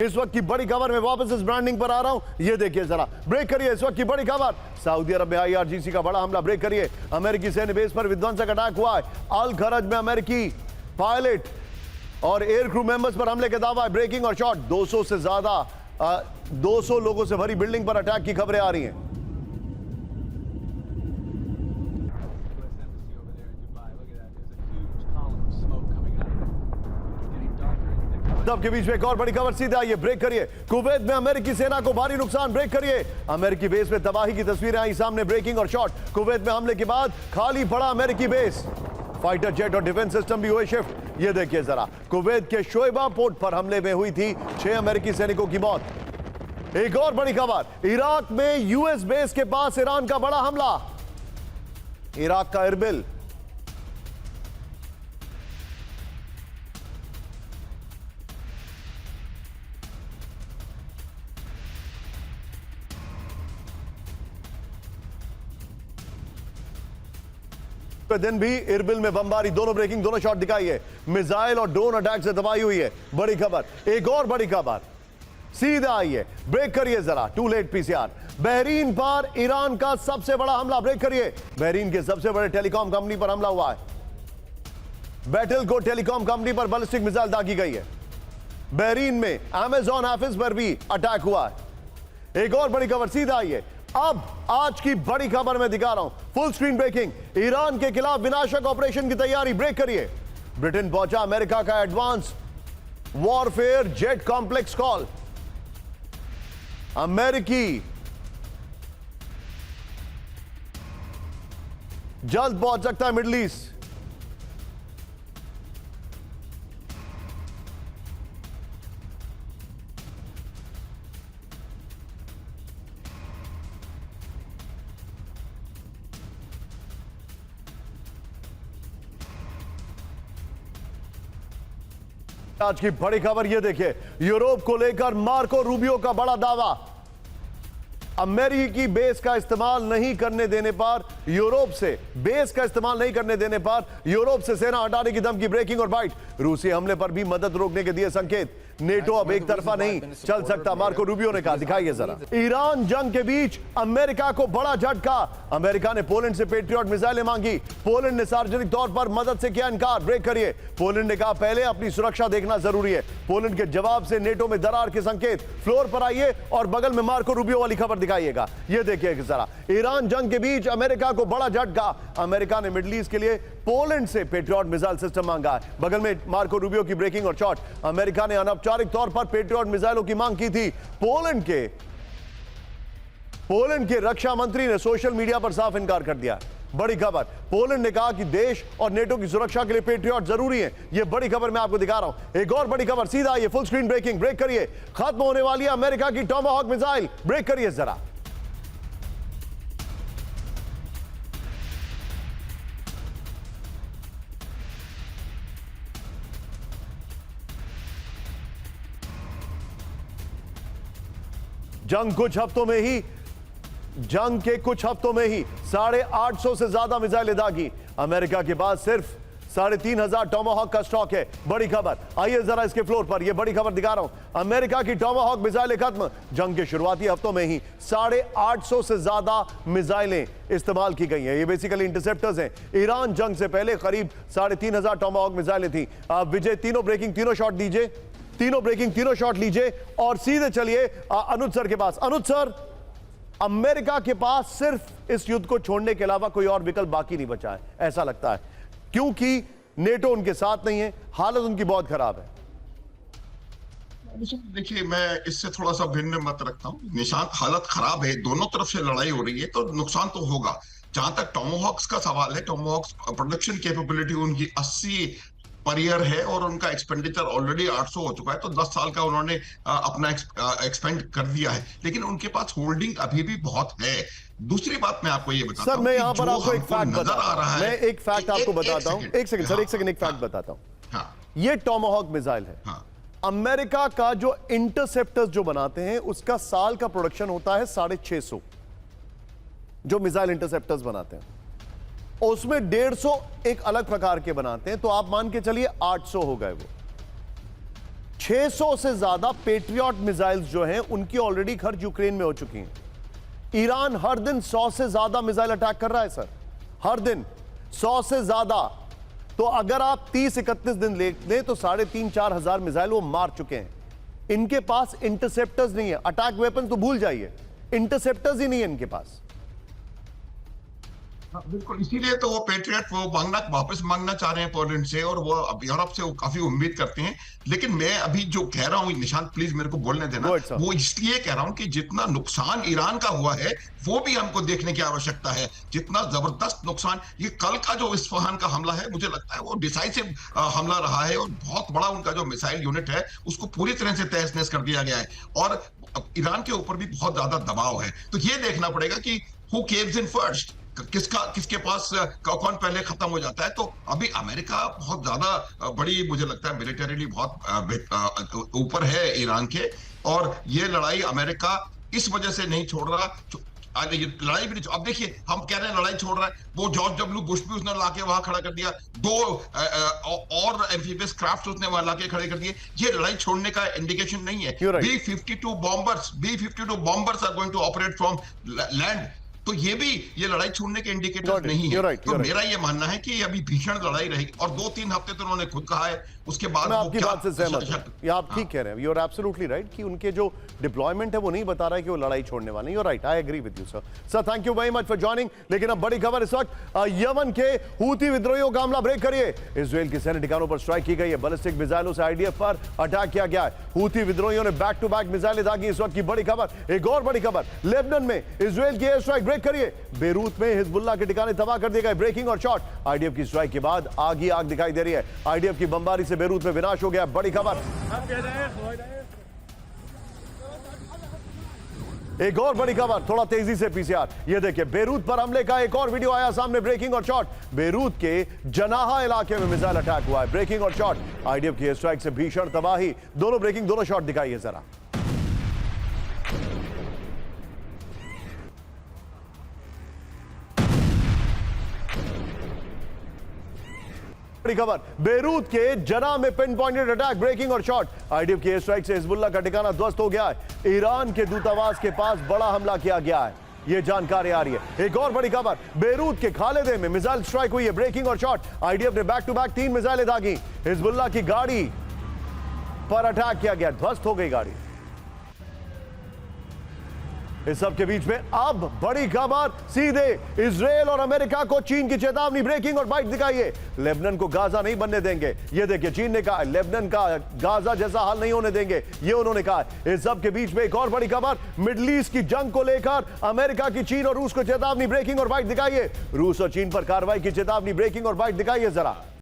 इस वक्त की बड़ी खबर में वापस इस ब्रांडिंग पर आ रहा हूं। ये देखिए जरा, ब्रेक करिए इस वक्त की बड़ी खबर। सऊदी अरब में IRGC का बड़ा हमला, ब्रेक करिए। अमेरिकी सैन्य बेस पर विध्वंसक अटैक हुआ है। अल खरज में अमेरिकी पायलट और एयर क्रू मेंबर्स पर हमले के दावा है। ब्रेकिंग और शॉट। 200 से ज्यादा 200 लोगों से भरी बिल्डिंग पर अटैक की खबरें आ रही हैं। तब के बीच में एक और बड़ी खबर सीधे आई है, ब्रेक करिए। कुवैत में अमेरिकी सेना को भारी नुकसान, ब्रेक करिए। अमेरिकी बेस में तबाही की तस्वीरें आई सामने, ब्रेकिंग और शॉट। कुवैत में हमले के बाद खाली पड़ा अमेरिकी बेस। फाइटर जेट और डिफेंस सिस्टम भी हुए शिफ्ट। ये देखिए जरा, कुवैत के शोएबा पोर्ट पर हमले में हुई थी 6 अमेरिकी सैनिकों की मौत। एक और बड़ी खबर, इराक में यूएस बेस के पास ईरान का बड़ा हमला। इराक का इरबिल। दिन भी इरबिल में बमबारी, दोनों ब्रेकिंग, दोनों शॉट दिखाई है। मिसाइल और ड्रोन अटैक से तबाही हुई है। बड़ी खबर, एक और बड़ी खबर सीधा आई है, ब्रेक करिए जरा। Too late PCR। बहरीन पर ईरान का सबसे बड़ा हमला, ब्रेक करिए। बहरीन के सबसे बड़े टेलीकॉम कंपनी पर हमला हुआ है। बैटल को टेलीकॉम कंपनी पर बैलिस्टिक मिसाइल दागी गई है। बहरीन में अमेजॉन ऑफिस पर भी अटैक हुआ है। एक और बड़ी खबर सीधा आई है। अब आज की बड़ी खबर मैं दिखा रहा हूं, फुल स्क्रीन ब्रेकिंग। ईरान के खिलाफ विनाशक ऑपरेशन की तैयारी, ब्रेक करिए। ब्रिटेन पहुंचा अमेरिका का advance warfare jet complex call. अमेरिकी जल्द पहुंच सकता है मिडिल ईस्ट। आज की बड़ी खबर ये देखिए, यूरोप को लेकर मार्को रूबियो का बड़ा दावा। अमेरिकी बेस का इस्तेमाल नहीं करने देने पर यूरोप से यूरोप से सेना हटाने की धमकी, ब्रेकिंग और बाइट। रूसी हमले पर भी मदद रोकने के दिए संकेत। नेटो अब एक तरफा नहीं चल सकता, मार्को रूबियो ने कहा। दिखाइए जरा, ईरान जंग के बीच अमेरिका को बड़ा झटका। अमेरिका ने पोलैंड से पेट्रियट मिसाइलें मांगी। पोलैंड ने सार्वजनिक तौर पर मदद से किया इनकार, ब्रेक करिए। पोलैंड ने कहा पहले अपनी सुरक्षा देखना जरूरी है। पोलैंड के जवाब से नेटो में दरार के संकेत। फ्लोर पर आइए और बगल में मार्को रूबियो वाली खबर दिखाइएगा। यह देखिए जरा, ईरान जंग के बीच अमेरिका को बड़ा झटका। अमेरिका ने मिडिल ईस्ट के लिए पोलैंड से पेट्रियट मिसाइल सिस्टम मांगा है। बगल में मार्को रूबियो की ब्रेकिंग और शॉट। अमेरिका ने अनौपचारिक तौर पर पेट्रियट मिसाइलों की मांग की थी। पोलैंड के रक्षा मंत्री ने सोशल मीडिया पर साफ इनकार कर दिया। बड़ी खबर, पोलैंड ने कहा कि देश और नेटो की सुरक्षा के लिए पेट्रियट जरूरी है। यह बड़ी खबर मैं आपको दिखा रहा हूं। एक और बड़ी खबर सीधा आई है, फुल स्क्रीन ब्रेकिंग, ब्रेक करिए। खत्म होने वाली है अमेरिका की टॉमाहॉक मिसाइल, ब्रेक करिए जरा। जंग के कुछ हफ्तों में ही 850 से ज्यादा मिसाइलें दागी। अमेरिका के पास सिर्फ 3500 टॉमाहॉक का स्टॉक है। बड़ी खबर, आइए जरा इसके फ्लोर पर, यह बड़ी खबर दिखा रहा हूं। अमेरिका की टॉमाहॉक मिसाइलें खत्म। जंग के शुरुआती हफ्तों में ही 850 से ज्यादा मिसाइलें इस्तेमाल की गई हैं। ये बेसिकली इंटरसेप्टर्स हैं। ईरान जंग से पहले करीब 3500 टॉमाहॉक मिसाइलें थी। विजय, तीनों ब्रेकिंग, तीनों शॉट दीजिए। तीनों ब्रेकिंग, तीनों शॉट लीजिए और सीधे चलिए अनुज सर के पास। अनुज सर, अमेरिका के पास सिर्फ इस युद्ध को छोड़ने के अलावा कोई और विकल्प बाकी नहीं बचा है, ऐसा लगता है, क्योंकि नेटो उनके साथ नहीं है, हालत उनकी बहुत खराब है। देखिए, मैं इससे थोड़ा सा भिन्न मत रखता हूं। निशान हालत खराब है, दोनों तरफ से लड़ाई हो रही है तो नुकसान तो होगा। जहां तक टॉमाहॉक्स का सवाल है, टॉमाहॉक्स प्रोडक्शन कैपेबिलिटी उनकी 80 पर ईयर है और उनका एक्सपेंडिचर ऑलरेडी 800 हो चुका है, तो 10 साल का उन्होंने अपना एक्सपेंड कर दिया है, लेकिन उनके पास होल्डिंग अभी भी बहुत है। दूसरी बात मैं आपको ये बताता हूं, सर मैं यहां पर आपको एक फैक्ट नजर आ रहा है, मैं एक फैक्ट आपको बताता हूं। एक सेकंड सर, एक सेकंड, एक फैक्ट बताता हूं। ये टॉमाहॉक मिसाइल है। अमेरिका का जो इंटरसेप्टर्स जो बनाते हैं उसका साल का प्रोडक्शन होता है 650, जो मिसाइल इंटरसेप्टर्स बनाते हैं उसमें 150 एक अलग प्रकार के बनाते हैं, तो आप मान के चलिए 800 हो गए वो। 600 से ज्यादा पेट्रियट मिसाइल्स जो हैं उनकी ऑलरेडी खर्च यूक्रेन में हो चुकी हैं। ईरान हर दिन 100 से ज्यादा मिसाइल अटैक कर रहा है सर, हर दिन 100 से ज्यादा। तो अगर आप 30-31 दिन लें तो 3,500-4 हजार मिसाइल वो मार चुके हैं। इनके पास इंटरसेप्टर्स नहीं है, अटैक वेपन तो भूल जाइए, इंटरसेप्टर्स ही नहीं है इनके पास। हाँ, बिल्कुल, इसीलिए तो वो पेट्रियट वो वापस मांगना चाह रहे हैं पोलैंड से, और वो अब यूरोप से वो काफी उम्मीद करते हैं। लेकिन मैं अभी जो कह रहा हूं, निशांत प्लीज मेरे को बोलने देना, वो इसलिए कह रहा हूं कि जितना नुकसान ईरान का हुआ है वो भी हमको देखने की आवश्यकता है। जितना जबरदस्त नुकसान, ये कल का जो इस्फहान का हमला है, मुझे लगता है वो डिसाइसिव हमला रहा है, और बहुत बड़ा उनका जो मिसाइल यूनिट है उसको पूरी तरह से तहस नहस कर दिया गया है, और ईरान के ऊपर भी बहुत ज्यादा दबाव है। तो ये देखना पड़ेगा कि हु केव्स इन फर्स्ट, किसके पास कौन पहले खत्म हो जाता है। तो अभी अमेरिका बहुत ज्यादा बड़ी, मुझे लगता है मिलिटरीली बहुत ऊपर है ईरान के, और ये लड़ाई अमेरिका इस वजह से नहीं छोड़ रहा। लड़ाई भी नहीं, अब देखिए हम कह रहे हैं लड़ाई छोड़ रहा है, वो जॉर्ज डब्ल्यू बुश भी उसने लाके वहां खड़ा कर दिया, 2 और एम्फीबियस क्राफ्ट उसने वहां लाके खड़े कर दिए। ये लड़ाई छोड़ने का इंडिकेशन नहीं है। B-52 bombers are going to operate from land, तो ये लड़ाई छोड़ने के इंडिकेटर नहीं है। तो मेरा ये मानना है कि अभी भीषण लड़ाई रहेगी, और 2-3 हफ्ते तो उन्होंने खुद कहा है, उसके बाद मैं आपकी बात से सहमत हूं, ये आप ठीक कह रहे हैं, यू आर एब्सोल्युटली राइट कि उनके जो डिप्लॉयमेंट है वो नहीं बता रहा है कि वो लड़ाई छोड़ने वाले हैं। You are right, I agree with you sir. Sir thank you very much for joining. लेकिन अब बड़ी खबर इस वक्त, यमन के हूती विद्रोहियों का हमला ब्रेक करिए। इजराइल के सैन्य ठिकानों पर स्ट्राइक की गई है, बैलिस्टिक मिसाइलों से आईडीएफ पर अटैक किया गया है। हूती विद्रोहियों ने बैक टू बैक मिसाइलें दागी। इस वक्त की बड़ी खबर, एक और बड़ी खबर, लेबनान में इजराइल की एयर स्ट्राइक ब्रेक करिए। बेरूत में हिजबुल्लाह के ठिकाने तबाह कर दिए गए, ब्रेकिंग और शॉट। आईडीएफ की स्ट्राइक के बाद आग ही आग दिखाई दे रही है। आईडीएफ की बमबारी से बेरूत में विनाश हो गया। बड़ी खबर, एक और बड़ी खबर, थोड़ा तेजी से पीसीआर। ये देखिए, बेरूत पर हमले का एक और वीडियो आया सामने, ब्रेकिंग और शॉट। बेरूत के जनाहा इलाके में मिसाइल अटैक हुआ है, ब्रेकिंग और शॉट। आईडीएफ की एयर स्ट्राइक से भीषण तबाही, दोनों ब्रेकिंग दोनों शॉट दिखाइए जरा। बड़ी खबर, बेरूत के जना में पिन पॉइंटेड अटैक, ब्रेकिंग और शॉट। आईडीएफ की एयर स्ट्राइक से हिजबुल्लाह का ठिकाना ध्वस्त हो गया है। ईरान के दूतावास के पास बड़ा हमला किया गया है, यह जानकारी आ रही है। एक और बड़ी खबर, बेरूत के खालिदे में मिसाइल स्ट्राइक हुई है, ब्रेकिंग और शॉट। आईडीएफ ने बैक टू बैक 3 मिसाइलें दागी। हिजबुल्लाह की गाड़ी पर अटैक किया गया, ध्वस्त हो गई गाड़ी। इस सब के बीच में अब बड़ी खबर, सीधे इजराइल और अमेरिका को चीन की चेतावनी, ब्रेकिंग और बाइट दिखाइए। लेबनान को गाजा नहीं बनने देंगे, ये देखिए चीन ने कहा लेबनान का गाजा जैसा हाल नहीं होने देंगे, ये उन्होंने कहा। इस सब के बीच में एक और बड़ी खबर, मिडिल ईस्ट की जंग को लेकर अमेरिका की चीन और रूस को चेतावनी, ब्रेकिंग और बाइट दिखाइए। रूस और चीन पर कार्रवाई की चेतावनी, ब्रेकिंग और बाइट दिखाइए जरा।